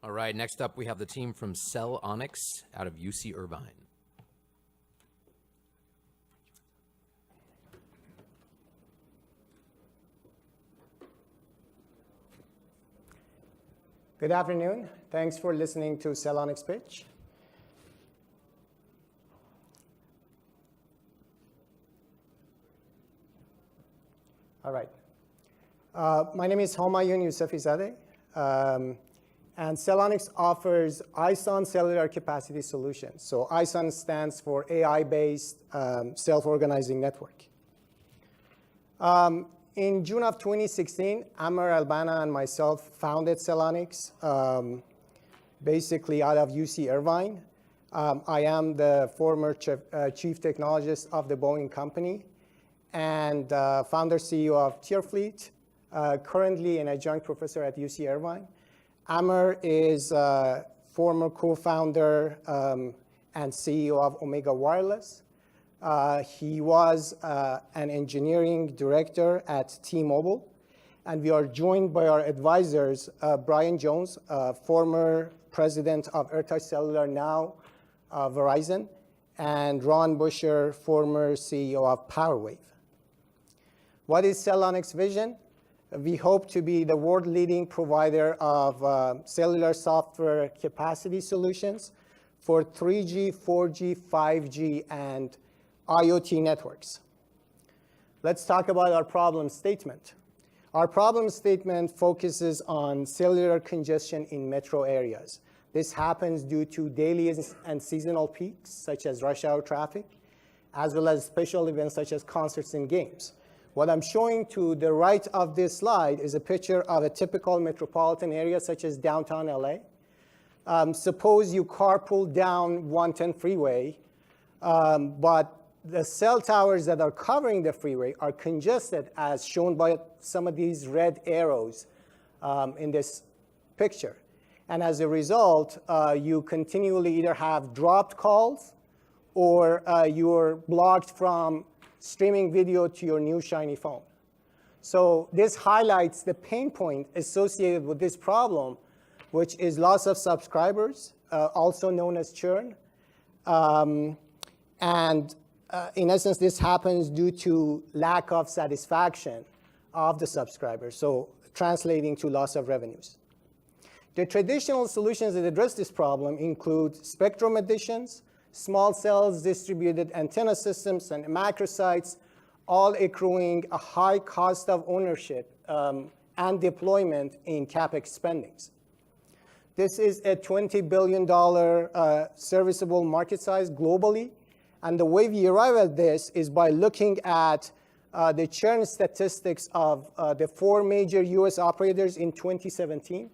All right, next up we have the team from CellOnyx out of UC Irvine. Good afternoon. Thanks for listening to CellOnyx pitch. All right. My name is Homayun Yousefizadeh, and CellOnyx offers ISON cellular capacity solutions. So ISON stands for AI-based self-organizing network. In June of 2016, Amer Albana and myself founded CellOnyx, basically out of UC Irvine. I am the former chief technologist of the Boeing company and founder CEO of Tierfleet, currently an adjunct professor at UC Irvine. Amer is former co-founder and CEO of Omega Wireless. He was an engineering director at T-Mobile. And we are joined by our advisors, Brian Jones, former president of AirTouch Cellular, now Verizon, and Ron Busher, former CEO of PowerWave. What is CellOnyx vision? We hope to be the world-leading provider of cellular software capacity solutions for 3G, 4G, 5G, and IoT networks. Let's talk about our problem statement. Our problem statement focuses on cellular congestion in metro areas. This happens due to daily and seasonal peaks, such as rush hour traffic, as well as special events such as concerts and games. What I'm showing to the right of this slide is a picture of a typical metropolitan area, such as downtown LA. Suppose you carpool down 110 freeway, but the cell towers that are covering the freeway are congested, as shown by some of these red arrows in this picture. And as a result, you continually either have dropped calls or you're blocked from streaming video to your new shiny phone. So this highlights the pain point associated with this problem, which is loss of subscribers, also known as churn. In essence, this happens due to lack of satisfaction of the subscribers, so translating to loss of revenues. The traditional solutions that address this problem include spectrum additions, small cells, distributed antenna systems, and macro sites, all accruing a high cost of ownership and deployment in CapEx spendings. This is a $20 billion serviceable market size globally. And the way we arrive at this is by looking at the churn statistics of the 4 major US operators in 2017.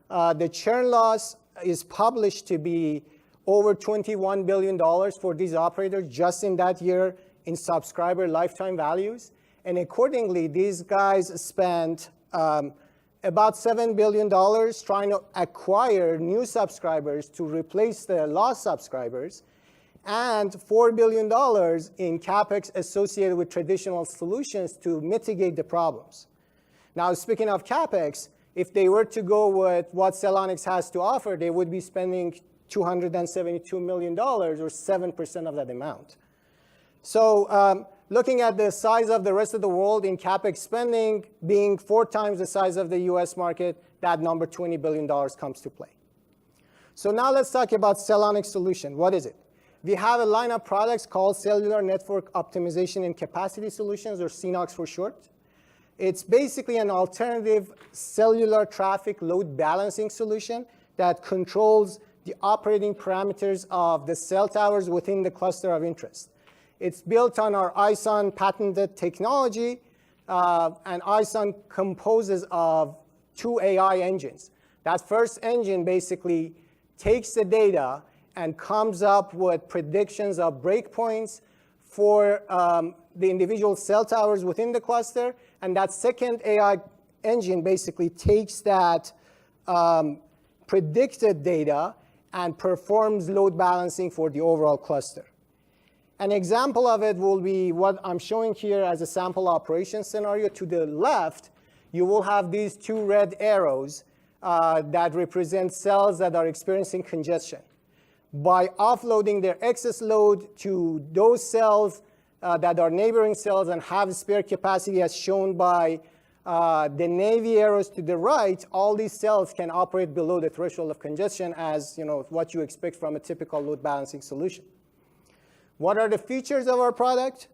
The churn loss is published to be over $21 billion for these operators just in that year in subscriber lifetime values. And accordingly, these guys spent about $7 billion trying to acquire new subscribers to replace the lost subscribers, and $4 billion in CapEx associated with traditional solutions to mitigate the problems. Now, speaking of CapEx, if they were to go with what CellOnyx has to offer, they would be spending $272 million, or 7% of that amount. So looking at the size of the rest of the world in CapEx spending being 4 times the size of the US market, that number $20 billion comes to play. So now let's talk about CellOnyx solution. What is it? We have a line of products called Cellular Network Optimization and Capacity Solutions, or CNOC for short. It's basically an alternative cellular traffic load balancing solution that controls the operating parameters of the cell towers within the cluster of interest. It's built on our ISON patented technology, and ISON composes of 2 AI engines. That first engine basically takes the data and comes up with predictions of breakpoints for the individual cell towers within the cluster, and that second AI engine basically takes that predicted data and performs load balancing for the overall cluster. An example of it will be what I'm showing here as a sample operation scenario. To the left, you will have these 2 red arrows that represent cells that are experiencing congestion. By offloading their excess load to those cells that are neighboring cells and have spare capacity, as shown by the navy arrows to the right, all these cells can operate below the threshold of congestion, as what you expect from a typical load balancing solution. What are the features of our product?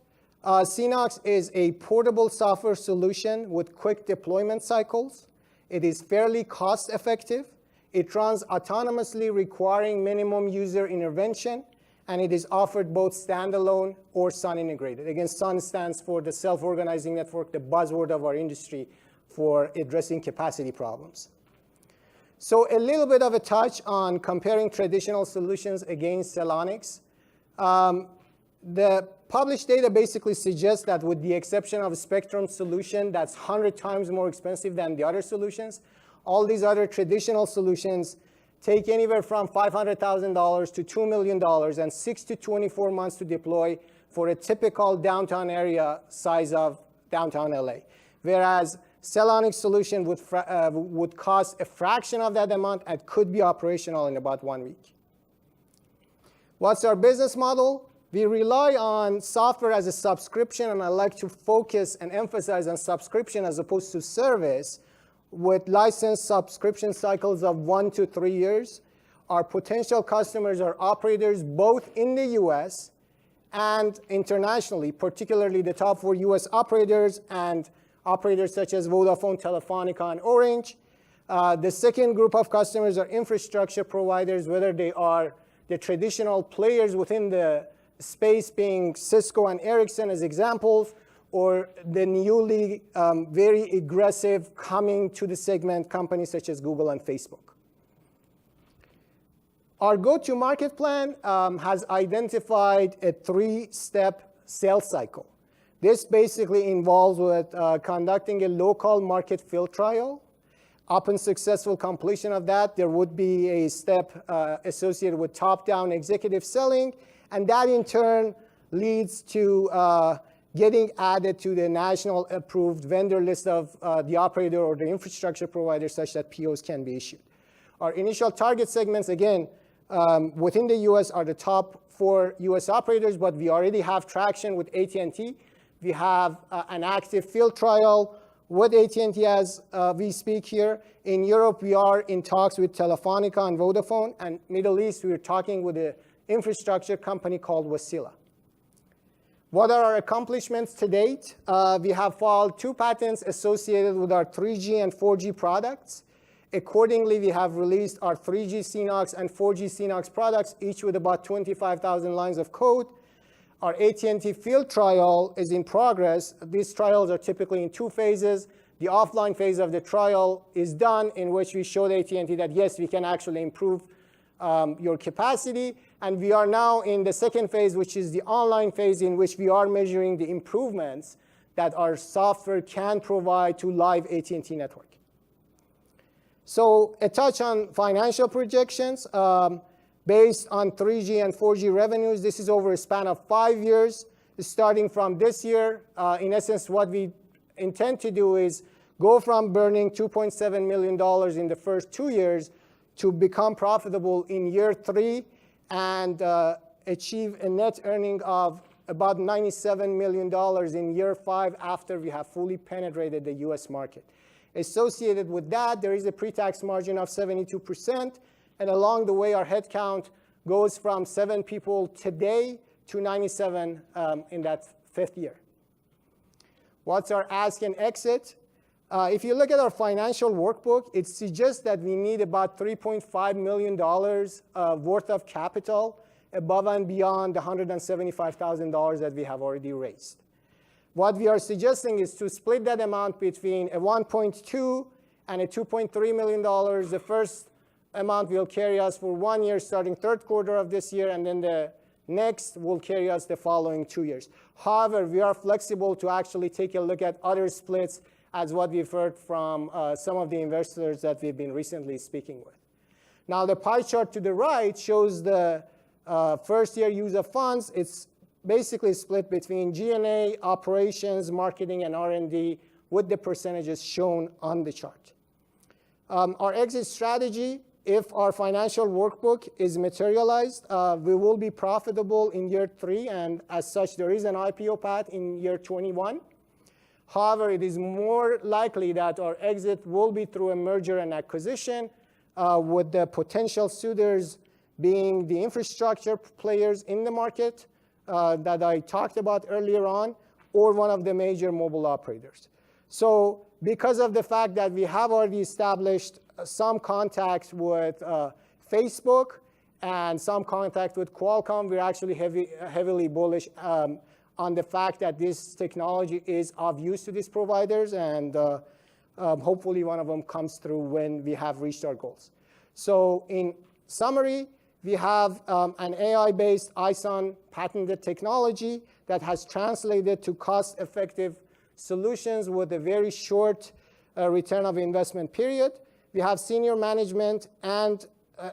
CellOnyx is a portable software solution with quick deployment cycles. It is fairly cost effective. It runs autonomously, requiring minimum user intervention, and it is offered both standalone or Sun integrated. Again, Sun stands for the self-organizing network, the buzzword of our industry for addressing capacity problems. So a little bit of a touch on comparing traditional solutions against CellOnyx. The published data basically suggests that with the exception of a Spectrum solution that's 100 times more expensive than the other solutions, all these other traditional solutions take anywhere from $500,000 to $2 million and 6 to 24 months to deploy for a typical downtown area size of downtown LA. Whereas CellOnyx solution would cost a fraction of that amount and could be operational in about 1 week. What's our business model? We rely on software as a subscription, and I like to focus and emphasize on subscription as opposed to service, with license subscription cycles of 1 to 3 years. Our potential customers are operators both in the US and internationally, particularly the top 4 US operators and operators such as Vodafone, Telefonica, and Orange. The second group of customers are infrastructure providers, whether they are the traditional players within the space, being Cisco and Ericsson as examples, or the newly very aggressive coming to the segment companies such as Google and Facebook. Our go-to-market plan has identified a 3-step sales cycle. This basically involves with conducting a local market field trial. Upon successful completion of that, there would be a step associated with top-down executive selling, and that in turn leads to getting added to the national approved vendor list of the operator or the infrastructure provider, such that POs can be issued. Our initial target segments, again, within the US are the top 4 US operators, but we already have traction with AT&T. We have an active field trial with AT&T as we speak here. In Europe, we are in talks with Telefonica and Vodafone, and Middle East, we are talking with an infrastructure company called Wasila. What are our accomplishments to date? We have filed 2 patents associated with our 3G and 4G products. Accordingly, we have released our 3G CellOnyx and 4G CellOnyx products, each with about 25,000 lines of code. Our AT&T field trial is in progress. These trials are typically in 2 phases. The offline phase of the trial is done, in which we showed AT&T that, yes, we can actually improve your capacity. And we are now in the second phase, which is the online phase, in which we are measuring the improvements that our software can provide to live AT&T network. So a touch on financial projections. Based on 3G and 4G revenues, this is over a span of 5 years, starting from this year. In essence, what we intend to do is go from burning $2.7 million in the first 2 years to become profitable in year 3 and achieve a net earning of about $97 million in year 5 after we have fully penetrated the US market. Associated with that, there is a pre-tax margin of 72%. And along the way, our headcount goes from 7 people today to 97 in that 5th year. What's our ask and exit? If you look at our financial workbook, it suggests that we need about $3.5 million worth of capital above and beyond the $175,000 that we have already raised. What we are suggesting is to split that amount between a $1.2 and a $2.3 million. The first amount will carry us for 1 year, starting 3rd quarter of this year, and then the next will carry us the following 2 years. However, we are flexible to actually take a look at other splits, as what we've heard from some of the investors that we've been recently speaking with. Now, the pie chart to the right shows the first year use of funds. It's basically split between G&A, operations, marketing, and R&D, with the percentages shown on the chart. Our exit strategy, if our financial workbook is materialized, we will be profitable in year 3, and as such, there is an IPO path in year 21. However, it is more likely that our exit will be through a merger and acquisition, with the potential suitors being the infrastructure players in the market that I talked about earlier on, or one of the major mobile operators. So because of the fact that we have already established some contacts with Facebook and some contact with Qualcomm, we're actually heavily bullish on the fact that this technology is of use to these providers, and hopefully one of them comes through when we have reached our goals. So in summary, we have an AI-based ISON patented technology that has translated to cost-effective solutions with a very short return of investment period. We have senior management and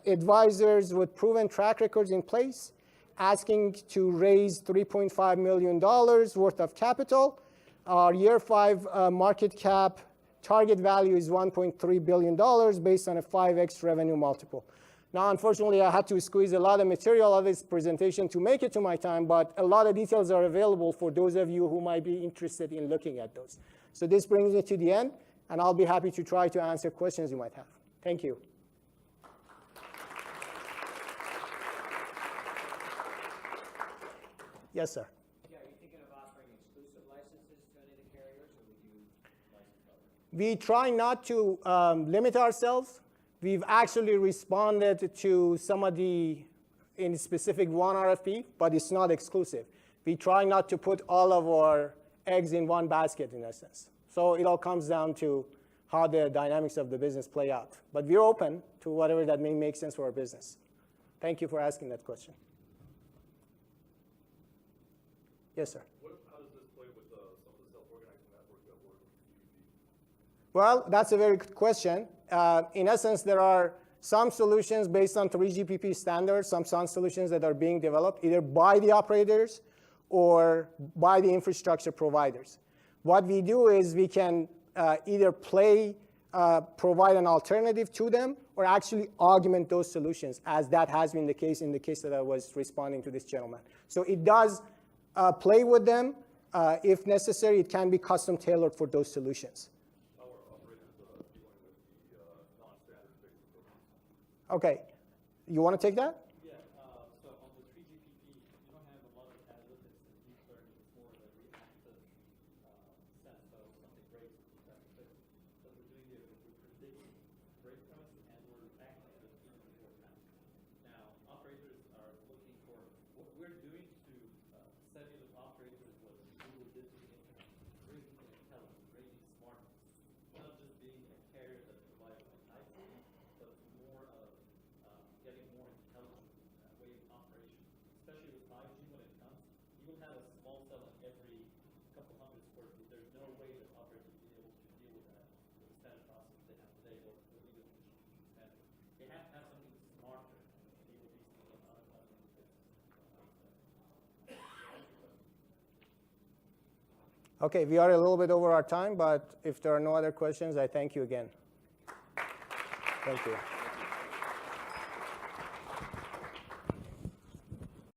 advisors with proven track records in place, asking to raise $3.5 million worth of capital. Our year 5 market cap target value is $1.3 billion based on a 5x revenue multiple. Now, unfortunately, I had to squeeze a lot of material of this presentation to make it to my time, but a lot of details are available for those of you who might be interested in looking at those. So this brings me to the end, and I'll be happy to try to answer questions you might have. Thank you. Yes, sir. Yeah, are you thinking of offering exclusive licenses to any of the carriers, or would you license others? We try not to limit ourselves. We've actually responded to some of the, in specific one RFP, but it's not exclusive. We try not to put all of our eggs in one basket, in essence. So it all comes down to how the dynamics of the business play out. But we're open to whatever that may make sense for our business. Thank you for asking that question. Yes, sir. How does this play with some of the self-organizing networks that work with UV? Well, that's a very good question. In essence, there are some solutions based on 3GPP standards, some SON solutions that are being developed either by the operators or by the infrastructure providers. What we do is we can either provide an alternative to them or actually augment those solutions, as that has been the case in the case that I was responding to this gentleman. So it does play with them. If necessary, it can be custom tailored for those solutions. How are operators dealing with the non-standard fixed programs? Okay, you want to take that? Yeah, so on the 3GPP, you don't have a lot of analytics and deep learning. It's more of a reactive sense. So if something breaks, you have to fix it. What we're doing here is we're predicting breakpoints and we're acting as a team beforehand. Now, operators are looking for what we're doing to set in with operators what Google did to the internet, bringing intelligence, bringing smartness. Not just being a carrier that provides an IP, but more of getting more intelligent way of operation. Especially with 5G when it comes, you will have a small cell in every couple hundred square feet. There's no way that operators will be able to deal with that with the standard process they have today, or even the standard. They have to have something smarter to deal with these things on other things. Okay, we are a little bit over our time, but if there are no other questions, I thank you again. Thank you.